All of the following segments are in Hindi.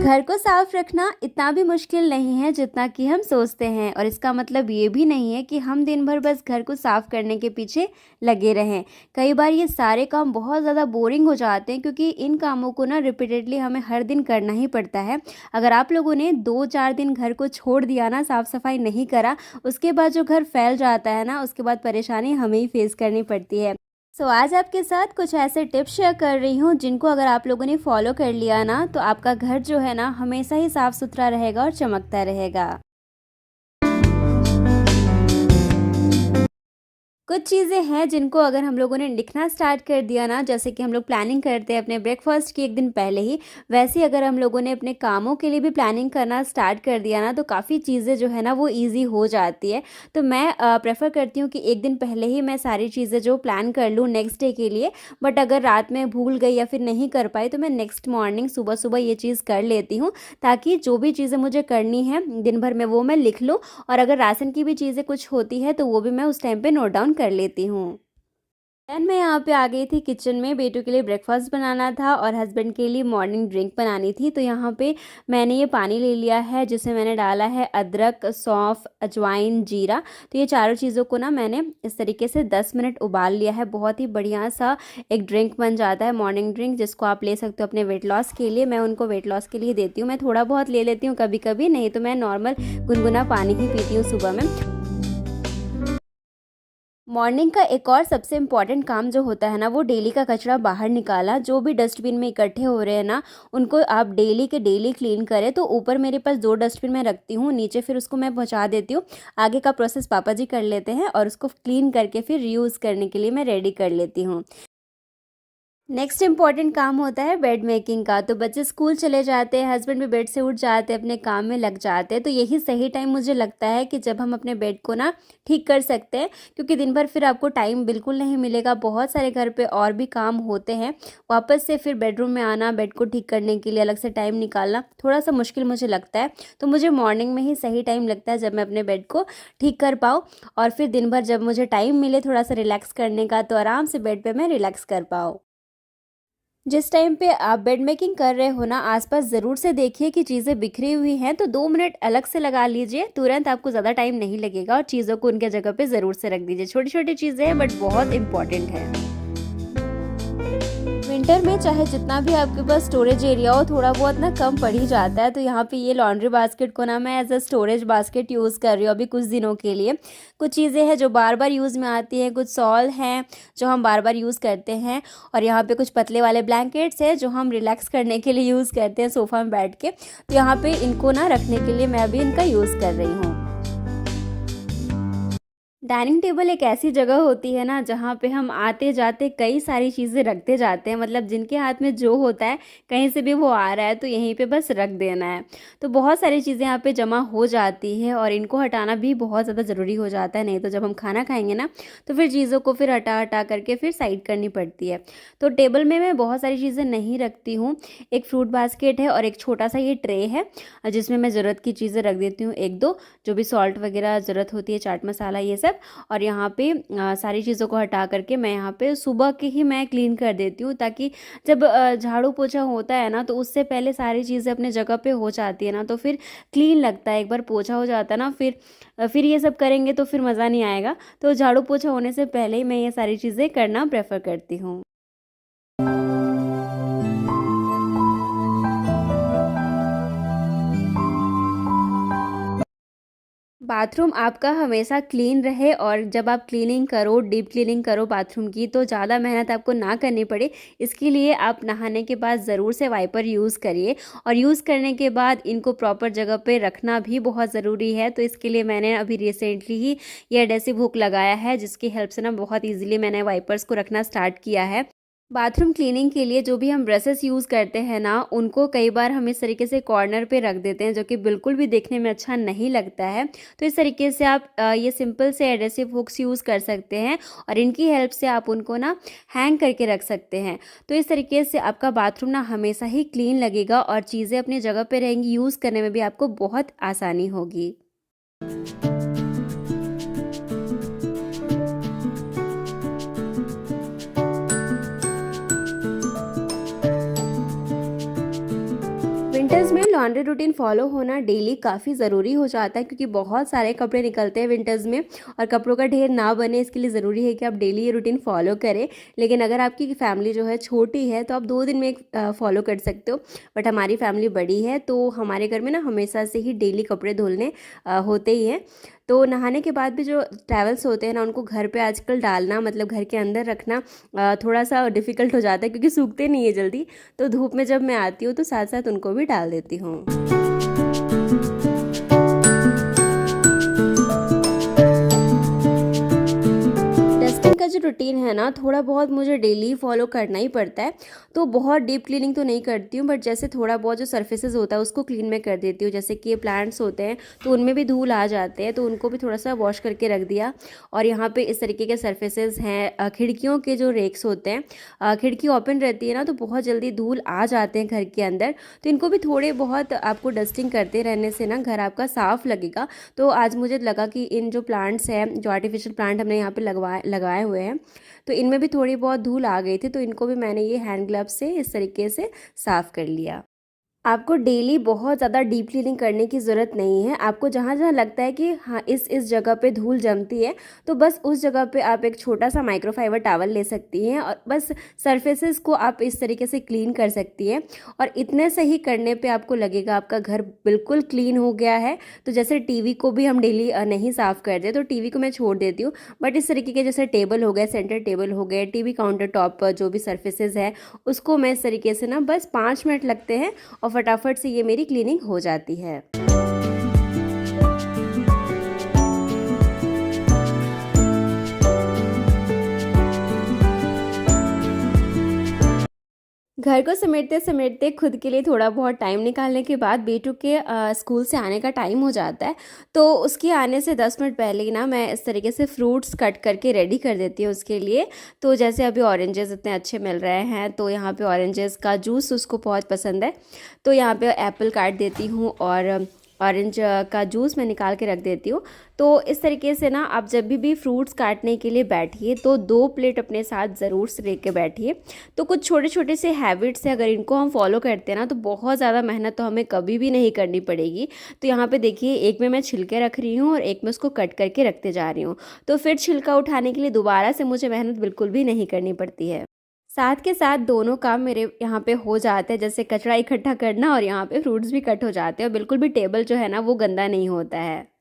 घर को साफ रखना इतना भी मुश्किल नहीं है जितना कि हम सोचते हैं, और इसका मतलब ये भी नहीं है कि हम दिन भर बस घर को साफ करने के पीछे लगे रहें। कई बार ये सारे काम बहुत ज़्यादा बोरिंग हो जाते हैं, क्योंकि इन कामों को ना रिपीटेडली हमें हर दिन करना ही पड़ता है। अगर आप लोगों ने 2-4 दिन घर को छोड़ दिया ना, साफ सफाई नहीं करा, उसके बाद जो घर फैल जाता है ना, उसके बाद परेशानी हमें ही फेस करनी पड़ती है। आज आपके साथ कुछ ऐसे टिप्स शेयर कर रही हूँ जिनको अगर आप लोगों ने फॉलो कर लिया ना, तो आपका घर जो है ना हमेशा ही साफ सुथरा रहेगा और चमकता रहेगा। कुछ चीज़ें हैं जिनको अगर हम लोगों ने लिखना स्टार्ट कर दिया ना, जैसे कि हम लोग प्लानिंग करते हैं अपने ब्रेकफास्ट की एक दिन पहले ही, वैसे ही अगर हम लोगों ने अपने कामों के लिए भी प्लानिंग करना स्टार्ट कर दिया ना, तो काफ़ी चीज़ें जो है ना वो ईज़ी हो जाती है। तो मैं प्रेफ़र करती हूँ कि एक दिन पहले ही मैं सारी चीज़ें जो प्लान कर लूँ नेक्स्ट डे के लिए। बट अगर रात में भूल गई या फिर नहीं कर पाई, तो मैं नेक्स्ट मॉर्निंग सुबह-सुबह ये चीज़ कर लेती हूँ, ताकि जो भी चीज़ें मुझे करनी है दिन भर में वो मैं लिख लूँ, और अगर राशन की भी चीज़ें कुछ होती है तो वो भी मैं उस टाइम पे नोट डाउन कर लेती हूँ। देन मैं यहाँ पे आ गई थी किचन में। बेटू के लिए ब्रेकफास्ट बनाना था और हस्बैंड के लिए मॉर्निंग ड्रिंक बनानी थी। तो यहाँ पे मैंने ये पानी ले लिया है, जिसमें मैंने डाला है अदरक, सौंफ, अजवाइन, जीरा। तो ये चारों चीज़ों को ना मैंने इस तरीके से 10 मिनट उबाल लिया है। बहुत ही बढ़िया सा एक ड्रिंक बन जाता है, मॉर्निंग ड्रिंक, जिसको आप ले सकते हो अपने वेट लॉस के लिए। मैं उनको वेट लॉस के लिए देती हूँ। मैं थोड़ा बहुत ले लेती हूँ कभी कभी, नहीं तो मैं नॉर्मल गुनगुना पानी ही पीती हूँ सुबह में। मॉर्निंग का एक और सबसे इम्पॉर्टेंट काम जो होता है ना, वो डेली का कचरा बाहर निकाला। जो भी डस्टबिन में इकट्ठे हो रहे हैं ना, उनको आप डेली के डेली क्लीन करें। तो ऊपर मेरे पास 2 डस्टबिन मैं रखती हूँ, नीचे फिर उसको मैं पहुँचा देती हूँ। आगे का प्रोसेस पापा जी कर लेते हैं, और उसको क्लीन करके फिर रीयूज़ करने के लिए मैं रेडी कर लेती हूँ। नेक्स्ट इम्पॉर्टेंट काम होता है बेड मेकिंग का। तो बच्चे स्कूल चले जाते हैं, हस्बैंड भी बेड से उठ जाते हैं, अपने काम में लग जाते हैं। तो यही सही टाइम मुझे लगता है कि जब हम अपने बेड को ना ठीक कर सकते हैं, क्योंकि दिन भर फिर आपको टाइम बिल्कुल नहीं मिलेगा। बहुत सारे घर पे और भी काम होते हैं। वापस से फिर बेडरूम में आना, बेड को ठीक करने के लिए अलग से टाइम निकालना थोड़ा सा मुश्किल मुझे लगता है। तो मुझे मॉर्निंग में ही सही टाइम लगता है, जब मैं अपने बेड को ठीक कर पाऊँ, और फिर दिन भर जब मुझे टाइम मिले थोड़ा सा रिलैक्स करने का, तो आराम से बेड पर मैं रिलैक्स कर पाऊँ। जिस टाइम पे आप बेड मेकिंग कर रहे हो ना, आसपास ज़रूर से देखिए कि चीज़ें बिखरी हुई हैं, तो 2 मिनट अलग से लगा लीजिए। तुरंत आपको ज़्यादा टाइम नहीं लगेगा, और चीज़ों को उनके जगह पे ज़रूर से रख दीजिए। छोटी-छोटी चीज़ें हैं, बट बहुत इम्पॉर्टेंट है। विंटर में चाहे जितना भी आपके पास स्टोरेज एरिया हो, थोड़ा बहुत ना कम पड़ ही जाता है। तो यहाँ पे ये लॉन्ड्री बास्केट को ना मैं as a storage basket use कर रही हूँ अभी कुछ दिनों के लिए। कुछ चीज़ें हैं जो बार बार यूज़ में आती हैं, कुछ सॉल हैं जो हम बार बार यूज़ करते हैं, और यहाँ पे कुछ पतले वाले ब्लैंकेट्स हैं जो हम रिलैक्स करने के लिए यूज़ करते हैं सोफ़ा में बैठ के। तो यहाँ पे इनको ना रखने के लिए मैं अभी इनका यूज़ कर रही हूँ। डाइनिंग टेबल एक ऐसी जगह होती है ना, जहाँ पे हम आते जाते कई सारी चीज़ें रखते जाते हैं। मतलब जिनके हाथ में जो होता है, कहीं से भी वो आ रहा है तो यहीं पे बस रख देना है। तो बहुत सारी चीज़ें यहाँ पे जमा हो जाती है, और इनको हटाना भी बहुत ज़्यादा ज़रूरी हो जाता है। नहीं तो जब हम खाना खाएंगे ना, तो फिर चीज़ों को फिर हटा हटा करके फिर साइड करनी पड़ती है। तो टेबल में मैं बहुत सारी चीज़ें नहीं रखती हूँ। एक फ्रूट बास्केट है, और एक छोटा सा ये ट्रे है, जिसमें मैं ज़रूरत की चीज़ें रख देती हूँ, 1-2 जो भी सॉल्ट वगैरह ज़रूरत होती है, चाट मसाला, ये सब। और यहाँ पे सारी चीज़ों को हटा करके मैं यहाँ पे सुबह के ही मैं क्लीन कर देती हूँ, ताकि जब झाड़ू पोछा होता है ना, तो उससे पहले सारी चीज़ें अपने जगह पे हो जाती है ना, तो फिर क्लीन लगता है। एक बार पोछा हो जाता है ना, फिर ये सब करेंगे तो फिर मज़ा नहीं आएगा। तो झाड़ू पोछा होने से पहले ही मैं ये सारी चीज़ें करना प्रेफर करती हूँ। बाथरूम आपका हमेशा क्लीन रहे, और जब आप क्लीनिंग करो, डीप क्लीनिंग करो बाथरूम की, तो ज़्यादा मेहनत आपको ना करनी पड़े। इसके लिए आप नहाने के बाद ज़रूर से वाइपर यूज़ करिए, और यूज़ करने के बाद इनको प्रॉपर जगह पे रखना भी बहुत ज़रूरी है। तो इसके लिए मैंने अभी रिसेंटली ही ये एडेसिव हुक लगाया है, जिसकी हेल्प से ना बहुत ईजिली मैंने वाइपर्स को रखना स्टार्ट किया है। बाथरूम क्लीनिंग के लिए जो भी हम ब्रशेस यूज़ करते हैं ना, उनको कई बार हम इस तरीके से कॉर्नर पे रख देते हैं, जो कि बिल्कुल भी देखने में अच्छा नहीं लगता है। तो इस तरीके से आप ये सिंपल से एडेसिव हुक्स यूज़ कर सकते हैं, और इनकी हेल्प से आप उनको ना हैंग करके रख सकते हैं। तो इस तरीके से आपका बाथरूम ना हमेशा ही क्लीन लगेगा, और चीज़ें अपनी जगह पे रहेंगी। यूज़ करने में भी आपको बहुत आसानी होगी। विंटर्स में लॉन्ड्री रूटीन फॉलो होना डेली काफ़ी ज़रूरी हो जाता है, क्योंकि बहुत सारे कपड़े निकलते हैं विंटर्स में और कपड़ों का ढेर ना बने, इसके लिए ज़रूरी है कि आप डेली ये रूटीन फॉलो करें। लेकिन अगर आपकी फैमिली जो है छोटी है तो आप 2 दिन में फॉलो कर सकते हो, बट हमारी फैमिली बड़ी है तो हमारे घर में ना हमेशा से ही डेली कपड़े धुलने होते ही हैं। तो नहाने के बाद भी जो टॉवल्स होते हैं ना, उनको घर पे आजकल डालना, मतलब घर के अंदर रखना थोड़ा सा डिफ़िकल्ट हो जाता है, क्योंकि सूखते नहीं है जल्दी। तो धूप में जब मैं आती हूँ तो साथ साथ उनको भी डाल देती हूँ। डस्टिंग का जो रूटीन है ना, थोड़ा बहुत मुझे डेली फॉलो करना ही पड़ता है। तो बहुत डीप क्लीनिंग तो नहीं करती हूँ, बट जैसे थोड़ा बहुत जो सर्फेसेस होता है उसको क्लीन मैं कर देती हूँ। जैसे कि ये प्लांट्स होते हैं तो उनमें भी धूल आ जाते हैं, तो उनको भी थोड़ा सा वॉश करके रख दिया। और यहाँ पे इस तरीके के सर्फेसेस हैं, खिड़कियों के जो रेक्स होते हैं, खिड़की ओपन रहती है ना तो बहुत जल्दी धूल आ जाते हैं घर के अंदर। तो इनको भी थोड़े बहुत आपको डस्टिंग करते रहने से ना घर आपका साफ़ लगेगा। तो आज मुझे लगा कि इन जो प्लांट्स हैं, जो आर्टिफिशियल प्लांट हमने यहाँ पे लगाए हुए हैं, तो इनमें भी थोड़ी बहुत धूल आ गई थी, तो इनको भी मैंने ये हैंड ग्लव से इस तरीके से साफ़ कर लिया। आपको डेली बहुत ज़्यादा डीप क्लीनिंग करने की ज़रूरत नहीं है। आपको जहाँ-जहाँ लगता है कि हाँ, इस जगह पे धूल जमती है, तो बस उस जगह पे आप एक छोटा-सा माइक्रोफाइबर टॉवल ले सकती हैं और बस सरफेसेस को आप इस तरीके से क्लीन कर सकती हैं। और इतने से ही करने पे आपको लगेगा आपका घर बिल्कुल क्लीन हो गया है। तो जैसे टीवी को भी हम डेली नहीं साफ़ करते, तो टीवी को मैं छोड़ देती हूँ, बट इस तरीके के जैसे टेबल हो गए, सेंटर टेबल हो गए, टीवी काउंटर टॉप जो भी सरफेसेस है, उसको मैं इस तरीके से ना बस 5 मिनट लगते हैं और फटाफट से ये मेरी क्लीनिंग हो जाती है। घर को समेटते समेटते खुद के लिए थोड़ा बहुत टाइम निकालने के बाद बेटू के स्कूल से आने का टाइम हो जाता है। तो उसके आने से 10 मिनट पहले ही ना मैं इस तरीके से फ्रूट्स कट करके रेडी कर देती हूँ उसके लिए। तो जैसे अभी ऑरेंजेस इतने अच्छे मिल रहे हैं, तो यहाँ पे ऑरेंजेस का जूस उसको बहुत पसंद है, तो यहाँ पे एप्पल काट देती हूँ और ऑरेंज का जूस मैं निकाल के रख देती हूँ। तो इस तरीके से ना आप जब भी फ्रूट्स काटने के लिए बैठिए तो 2 प्लेट अपने साथ ज़रूर से लेके बैठिए। तो कुछ छोटे छोटे से हैबिट्स हैं, अगर इनको हम फॉलो करते हैं ना तो बहुत ज़्यादा मेहनत तो हमें कभी भी नहीं करनी पड़ेगी। तो यहाँ पे देखिए, एक में मैं छिलके रख रही हूँ और एक में उसको कट करके रखते जा रही हूँ। तो फिर छिलका उठाने के लिए दोबारा से मुझे मेहनत बिल्कुल भी नहीं करनी पड़ती है। साथ के साथ दोनों काम मेरे यहाँ पे हो जाते हैं, जैसे कचरा इकट्ठा करना और यहाँ पे फ्रूट्स भी कट हो जाते हैं, और बिल्कुल भी टेबल जो है ना वो गंदा नहीं होता है।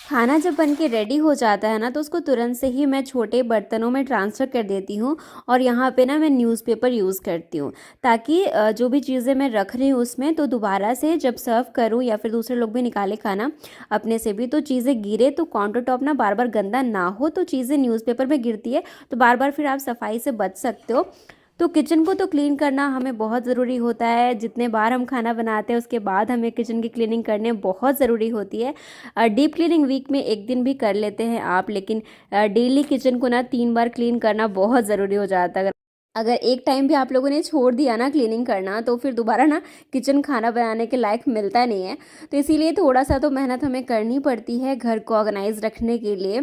खाना जब बन के रेडी हो जाता है ना तो उसको तुरंत से ही मैं छोटे बर्तनों में ट्रांसफ़र कर देती हूँ। और यहाँ पे ना मैं न्यूज़पेपर यूज़ करती हूँ, ताकि जो भी चीज़ें मैं रख रही हूँ उसमें, तो दोबारा से जब सर्व करूँ या फिर दूसरे लोग भी निकाले खाना अपने से भी, तो चीज़ें गिरे तो काउंटर टॉप ना बार बार गंदा ना हो, तो चीज़ें न्यूज़पेपर में गिरती है तो बार बार फिर आप सफाई से बच सकते हो। तो किचन को तो क्लीन करना हमें बहुत ज़रूरी होता है। जितने बार हम खाना बनाते हैं उसके बाद हमें किचन की क्लीनिंग करने बहुत ज़रूरी होती है। डीप क्लीनिंग वीक में 1 दिन भी कर लेते हैं आप, लेकिन डेली किचन को ना 3 बार क्लीन करना बहुत ज़रूरी हो जाता है। अगर एक टाइम भी आप लोगों ने छोड़ दिया ना क्लीनिंग करना, तो फिर दोबारा ना किचन खाना बनाने के लायक मिलता नहीं है। तो इसीलिए थोड़ा सा तो मेहनत हमें करनी पड़ती है घर को ऑर्गेनाइज रखने के लिए।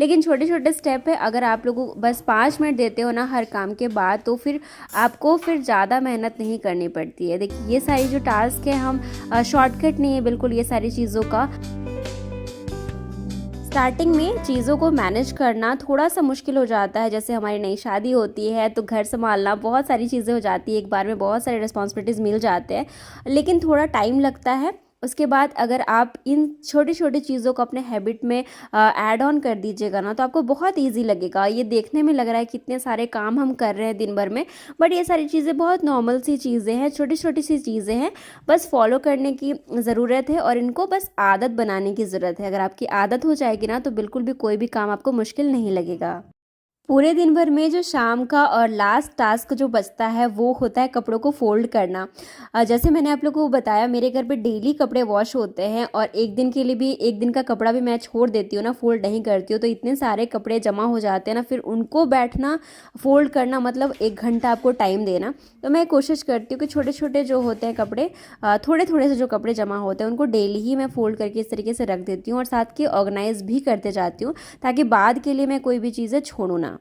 लेकिन छोटे छोटे स्टेप है, अगर आप लोगों बस 5 मिनट देते हो ना हर काम के बाद, तो फिर आपको फिर ज़्यादा मेहनत नहीं करनी पड़ती है। देखिए, ये सारी जो टास्क है, हम शॉर्टकट नहीं है बिल्कुल ये सारी चीज़ों का। स्टार्टिंग में चीज़ों को मैनेज करना थोड़ा सा मुश्किल हो जाता है। जैसे हमारी नई शादी होती है तो घर संभालना, बहुत सारी चीज़ें हो जाती है, एक बार में बहुत सारे रिस्पॉन्सिबिलिटीज़ मिल जाते हैं, लेकिन थोड़ा टाइम लगता है। उसके बाद अगर आप इन छोटी छोटी चीज़ों को अपने हैबिट में ऐड ऑन कर दीजिएगा ना, तो आपको बहुत इजी लगेगा। ये देखने में लग रहा है कितने सारे काम हम कर रहे हैं दिन भर में, बट ये सारी चीज़ें बहुत नॉर्मल सी चीज़ें हैं, छोटी छोटी सी चीज़ें हैं, बस फॉलो करने की ज़रूरत है और इनको बस आदत बनाने की ज़रूरत है। अगर आपकी आदत हो जाएगी ना तो बिल्कुल भी कोई भी काम आपको मुश्किल नहीं लगेगा। पूरे दिन भर में जो शाम का और लास्ट टास्क जो बचता है वो होता है कपड़ों को फ़ोल्ड करना। जैसे मैंने आप लोगों को बताया, मेरे घर पे डेली कपड़े वॉश होते हैं और एक दिन के लिए भी, एक दिन का कपड़ा भी मैं छोड़ देती हूँ ना, फ़ोल्ड नहीं करती हूँ, तो इतने सारे कपड़े जमा हो जाते हैं ना, फिर उनको बैठना फ़ोल्ड करना मतलब 1 घंटा आपको टाइम देना। तो मैं कोशिश करती हूँ कि छोटे-छोटे जो होते हैं कपड़े, थोड़े-थोड़े से जो कपड़े जमा होते हैं उनको डेली ही मैं फ़ोल्ड करके इस तरीके से रख देती हूँ और साथ के ऑर्गेनाइज़ भी करते जाती हूँ, ताकि बाद के लिए मैं कोई भी चीज़ें छोड़ूँ ना।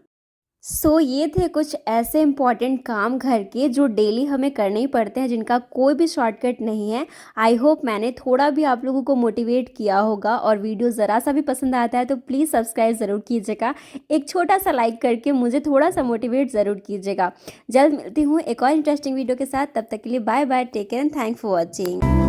ये थे कुछ ऐसे इम्पॉर्टेंट काम घर के जो डेली हमें करने ही पड़ते हैं, जिनका कोई भी शॉर्टकट नहीं है। आई होप मैंने थोड़ा भी आप लोगों को मोटिवेट किया होगा, और वीडियो ज़रा सा भी पसंद आता है तो प्लीज़ सब्सक्राइब ज़रूर कीजिएगा। एक छोटा सा लाइक करके मुझे थोड़ा सा मोटिवेट ज़रूर कीजिएगा। जल्द मिलती हूँ एक और इंटरेस्टिंग वीडियो के साथ, तब तक के लिए bye bye, take care and thanks for watching.